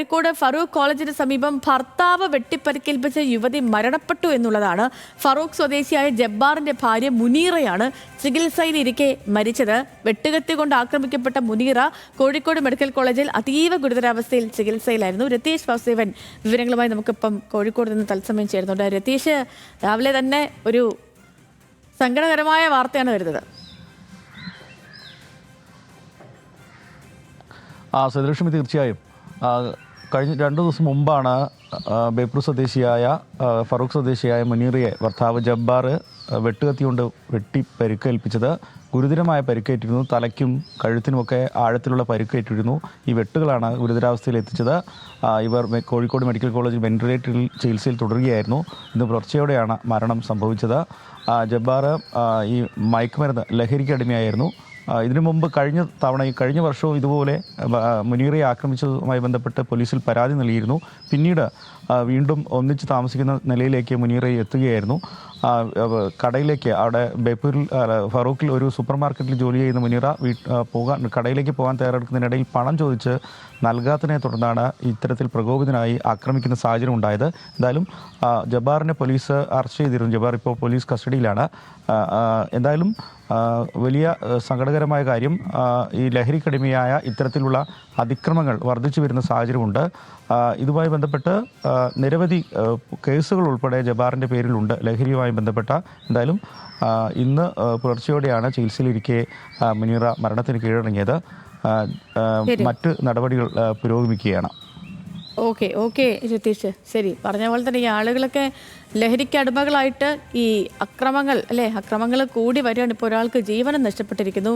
കോഴിക്കോട് ഫറൂഖ് കോളേജിന് സമീപം ഭർത്താവ് വെട്ടിപ്പരിക്കേൽപ്പിച്ച യുവതി മരണപ്പെട്ടു എന്നുള്ളതാണ്. ഫറൂഖ് സ്വദേശിയായ ജബ്ബാറിന്റെ ഭാര്യ മുനീറയാണ് ചികിത്സയിലിരിക്കെ മരിച്ചത്. വെട്ടുകത്തി കൊണ്ട് ആക്രമിക്കപ്പെട്ട മുനീറ കോഴിക്കോട് മെഡിക്കൽ കോളേജിൽ അതീവ ഗുരുതരാവസ്ഥയിൽ ചികിത്സയിലായിരുന്നു. രതീഷ് വാസുദേവൻ വിവരങ്ങളുമായി നമുക്കിപ്പം കോഴിക്കോട് നിന്ന് തത്സമയം ചേരുന്നുണ്ട്. രതീഷ്, രാവിലെ തന്നെ ഒരു സങ്കടകരമായ വാർത്തയാണ് വരുന്നത്. സദൃശ്യം തീർച്ചയായും കഴിഞ്ഞ 2 ദിവസം മുമ്പാണ് ബേപ്പൂർ സ്വദേശിയായ ഫറൂഖ് സ്വദേശിയായ മുനീറയെ ഭർത്താവ് ജബ്ബാർ വെട്ടുകത്തി കൊണ്ട് വെട്ടി പരിക്കേൽപ്പിച്ചത്. ഗുരുതരമായ പരിക്കേറ്റിരുന്നു. തലയ്ക്കും കഴുത്തിനുമൊക്കെ ആഴത്തിലുള്ള പരിക്കേറ്റിരുന്നു. ഈ വെട്ടുകളാണ് ഗുരുതരാവസ്ഥയിൽ എത്തിച്ചത്. ഇവർ കോഴിക്കോട് മെഡിക്കൽ കോളേജിൽ വെന്റിലേറ്ററിൽ ചികിത്സയിൽ തുടരുകയായിരുന്നു. ഇന്ന് പുലർച്ചെയോടെയാണ് മരണം സംഭവിച്ചത്. ജബ്ബാർ ഈ മയക്കുമരുന്ന് ലഹരിക്ക് അടിമയായിരുന്നു. ഇതിനു മുമ്പ് കഴിഞ്ഞ വർഷവും ഇതുപോലെ മുനീറയെ ആക്രമിച്ചതുമായി ബന്ധപ്പെട്ട് പോലീസിൽ പരാതി നൽകിയിരുന്നു. പിന്നീട് വീണ്ടും ഒന്നിച്ച് താമസിക്കുന്ന നിലയിലേക്ക് മുനീറയെ എത്തുകയായിരുന്നു. കടയിലേക്ക് അവിടെ ബേപ്പൂരിൽ ഫറൂഖിൽ ഒരു സൂപ്പർ മാർക്കറ്റിൽ ജോലി ചെയ്യുന്ന മുനീറ കടയിലേക്ക് പോകാൻ തയ്യാറെടുക്കുന്നതിനിടയിൽ പണം ചോദിച്ച് നൽകാത്തതിനെ തുടർന്നാണ് ഇത്തരത്തിൽ പ്രകോപിതനായി ആക്രമിക്കുന്ന സാഹചര്യം ഉണ്ടായത്. എന്തായാലും ജബ്ബാറിനെ പോലീസ് അറസ്റ്റ് ചെയ്തിരുന്നു. ജബ്ബാർ ഇപ്പോൾ പോലീസ് കസ്റ്റഡിയിലാണ്. എന്തായാലും വലിയ സങ്കടകരമായ കാര്യം, ഈ ലഹരിക്കടിമയായ ഇത്തരത്തിലുള്ള അതിക്രമങ്ങൾ വർദ്ധിച്ചു വരുന്ന സാഹചര്യമുണ്ട്. ഇതുമായി ബന്ധപ്പെട്ട് നിരവധി കേസുകൾ ഉൾപ്പെടെ ജബ്ബാറിൻ്റെ പേരിലുണ്ട് ലഹരിയുമായി ബന്ധപ്പെട്ട. എന്തായാലും ഇന്ന് പുലർച്ചെയോടെയാണ് ചികിത്സയിലിരിക്കെ മുനീറ മരണത്തിന് കീഴടങ്ങിയത്. മറ്റ് നടപടികൾ പുരോഗമിക്കുകയാണ്. ഓക്കെ രതീഷ്, ശരി. പറഞ്ഞ പോലെ തന്നെ ഈ ആളുകളൊക്കെ ലഹരിക്ക് അടിമകളായിട്ട് ഈ അക്രമങ്ങൾ കൂടി വരികയാണ്. ഇപ്പോൾ ഒരാൾക്ക് ജീവനം നഷ്ടപ്പെട്ടിരിക്കുന്നു.